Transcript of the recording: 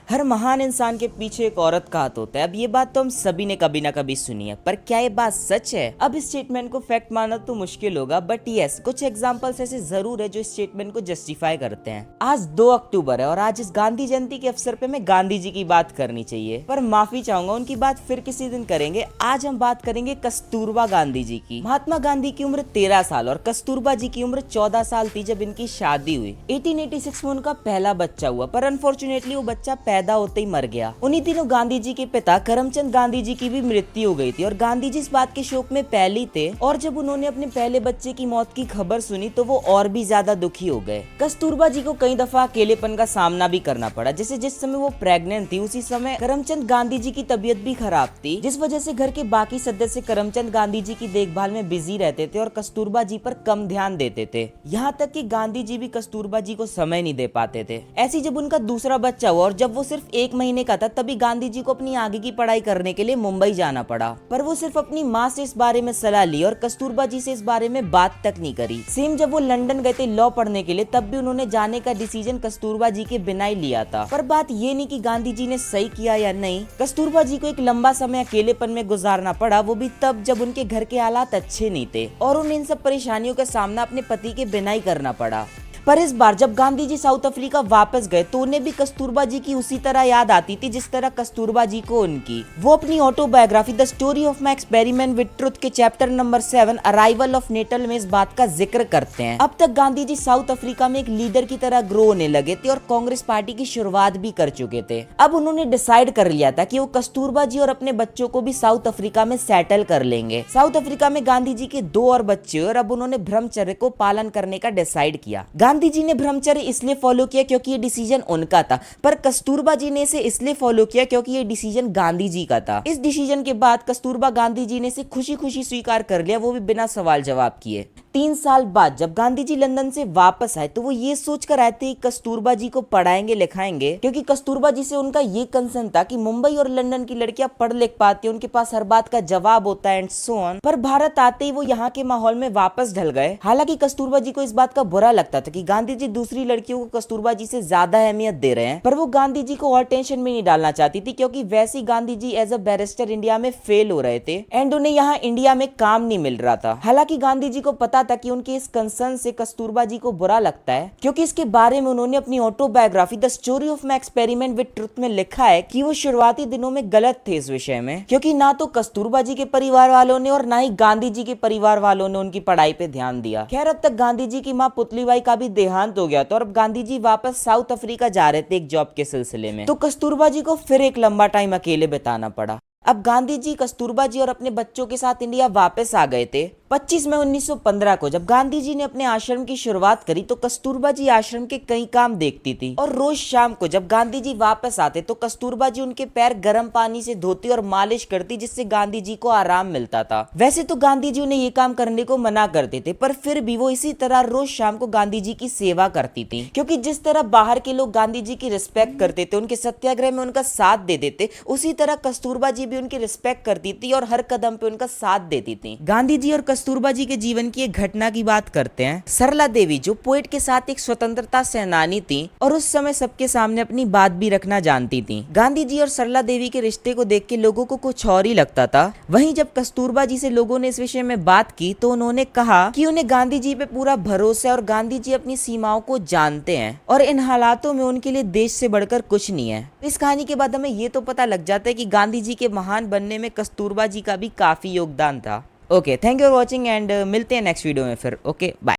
हर महान इंसान के पीछे एक औरत का हाथ होता है। अब ये बात तो हम सभी ने कभी ना कभी सुनी है, पर क्या ये बात सच है? अब इस स्टेटमेंट को फैक्ट मानना तो मुश्किल होगा, बट यस, कुछ एग्जांपल्स ऐसे जरूर है जो इस स्टेटमेंट को जस्टिफाई करते हैं। आज 2 अक्टूबर है और आज इस गांधी जयंती के अवसर पे मैं गांधी जी की बात करनी चाहिए, पर माफी चाहूंगा, उनकी बात फिर किसी दिन करेंगे। आज हम बात करेंगे कस्तूरबा गांधी जी की। महात्मा गांधी की उम्र 13 साल और कस्तूरबा जी की उम्र 14 साल थी जब इनकी शादी हुई। 1886 में उनका पहला बच्चा हुआ, पर अनफॉर्चुनेटली वो बच्चा पैदा होते ही मर गया। उन्हीं दिनों गांधी जी के पिता करमचंद गांधी जी की भी मृत्यु हो गई थी और गांधी जी इस बात के शोक में पहले ही थे, और जब उन्होंने अपने पहले बच्चे की मौत की खबर सुनी तो वो और भी ज्यादा दुखी हो गए। कस्तूरबा जी को कई दफा अकेलेपन का सामना भी करना पड़ा। जैसे जिस समय वो प्रेग्नेंट थी उसी समय करमचंद गांधी जी की तबीयत भी खराब थी, जिस वजह से घर के बाकी सदस्य करमचंद गांधी जी की देखभाल में बिजी रहते थे और कस्तूरबा जी पर कम ध्यान देते थे। यहाँ तक कि गांधी जी भी कस्तूरबा जी को समय नहीं दे पाते थे। ऐसी जब उनका दूसरा बच्चा हुआ और जब वो सिर्फ 1 महीने का था, तभी गांधी जी को अपनी आगे की पढ़ाई करने के लिए मुंबई जाना पड़ा। पर वो सिर्फ अपनी माँ से इस बारे में सलाह ली और कस्तूरबा जी से इस बारे में बात तक नहीं करी। सेम जब वो लंदन गए थे लॉ पढ़ने के लिए, तब भी उन्होंने जाने का डिसीजन कस्तूरबा जी के बिना ही लिया था। पर बात ये नहीं कि गांधी जी ने सही किया या नहीं, कस्तूरबा जी को एक लंबा समय अकेलेपन में गुजारना पड़ा, वो भी तब जब उनके घर के हालात अच्छे नहीं थे और उन्हें इन सब परेशानियों का सामना अपने पति के बिना ही करना पड़ा। पर इस बार जब गांधी जी साउथ अफ्रीका वापस गए तो उन्हें भी कस्तूरबा जी की उसी तरह याद आती थी जिस तरह कस्तूरबा जी को उनकी। वो अपनी autobiography the story of my experiment with truth के chapter number 7 arrival of Natal में इस बात का जिक्र करते हैं। अब तक गांधी जी साउथ अफ्रीका में एक लीडर की तरह ग्रो होने लगे थे और कांग्रेस पार्टी की शुरुआत भी कर चुके थे। अब उन्होंने डिसाइड कर लिया था कि वो कस्तूरबा जी और अपने बच्चों को भी साउथ अफ्रीका में सेटल कर लेंगे। साउथ अफ्रीका में गांधी जी के 2 और बच्चे और अब उन्होंने ब्रह्मचर्य को पालन करने का डिसाइड किया। गांधी जी ने ब्रह्मचर्य इसलिए फॉलो किया क्योंकि ये डिसीजन उनका था, पर कस्तूरबा जी ने इसे इसलिए फॉलो किया क्योंकि ये डिसीजन गांधी जी का था। इस डिसीजन के बाद कस्तूरबा गांधी जी ने इसे खुशी खुशी स्वीकार कर लिया, वो भी बिना सवाल जवाब किए। 3 साल बाद जब गांधी जी लंदन से वापस आए तो वो ये सोचकर आए थे कि कस्तूरबा जी को पढ़ाएंगे लिखाएंगे, क्योंकि कस्तूरबा जी से उनका ये कंसर्न था कि मुंबई और लंदन की लड़कियां पढ़ लिख पाती हैं, उनके पास हर बात का जवाब होता है एंड सो ऑन। पर भारत आते ही वो यहाँ के माहौल में वापस ढल गए। हालांकि कस्तूरबा जी को इस बात का बुरा लगता था कि गांधी जी दूसरी लड़कियों को कस्तूरबा जी से ज्यादा अहमियत दे रहे हैं, पर वो गांधी जी को और टेंशन में नहीं डालना चाहती थी, क्योंकि वैसे ही Gandhi ji as a barrister India में फेल हो रहे थे एंड उन्हें यहाँ इंडिया में काम नहीं मिल रहा था। हालांकि गांधी जी को पता था कि उनके इस कंसर्न से कस्तूरबा जी को बुरा लगता है, क्योंकि इसके बारे में उन्होंने अपनी autobiography the story of my experiment with truth में लिखा है कि वो शुरुआती दिनों में गलत थे इस विषय में, क्योंकि ना तो कस्तूरबा जी के परिवार वालों ने और ना ही गांधी जी के परिवार वालों ने उनकी पढ़ाई पे ध्यान दिया। खैर, अब तक गांधी जी की माँ पुतलीबाई का भी देहांत हो गया था और अब गांधी जी वापस साउथ अफ्रीका जा रहे थे एक जॉब के सिलसिले में, तो कस्तूरबा जी को फिर एक लंबा टाइम अकेले बिताना पड़ा। अब गांधी जी कस्तूरबा जी और अपने बच्चों के साथ इंडिया वापस आ गए थे। 25 मई 1915 को जब गांधी जी ने अपने आश्रम की शुरुआत करी तो कस्तूरबा जी आश्रम के कई काम देखती थी, और रोज शाम को जब गांधी जी वापस आते तो कस्तूरबा जी उनके पैर गर्म पानी से धोती और मालिश करती, जिससे गांधी जी को आराम मिलता था। वैसे तो गांधी जी उन्हें ये काम करने को मना करते थे, पर फिर भी वो इसी तरह रोज शाम को गांधी जी की सेवा करती थी, क्योंकि जिस तरह बाहर के लोग गांधी जी की रिस्पेक्ट करते थे, उनके सत्याग्रह में उनका साथ देते थे, उसी तरह कस्तूरबा जी भी उनकी रिस्पेक्ट करती थी और हर कदम पे उनका साथ देती थी। गांधी जी और कस्तूरबा जी के जीवन की एक घटना की बात करते हैं। सरला देवी जो पोएट के साथ एक स्वतंत्रता सेनानी थी और उस समय सबके सामने अपनी बात भी रखना जानती थी। गांधी जी और सरला देवी के रिश्ते को देख के लोगों को कुछ और ही लगता था। वहीं जब कस्तूरबा जी से लोगों ने इस विषय में बात की तो उन्होंने कहा कि उन्हें गांधी जी पे पूरा भरोसा है और गांधी जी अपनी सीमाओं को जानते हैं और इन हालातों में उनके लिए देश से बढ़कर कुछ नहीं है। इस कहानी के बाद हमें ये तो पता लग जाता है कि गांधी जी के महान बनने में कस्तूरबा जी का भी काफी योगदान था। Okay, thank you for watching and मिलते हैं नेक्स्ट वीडियो में फिर। Okay, bye.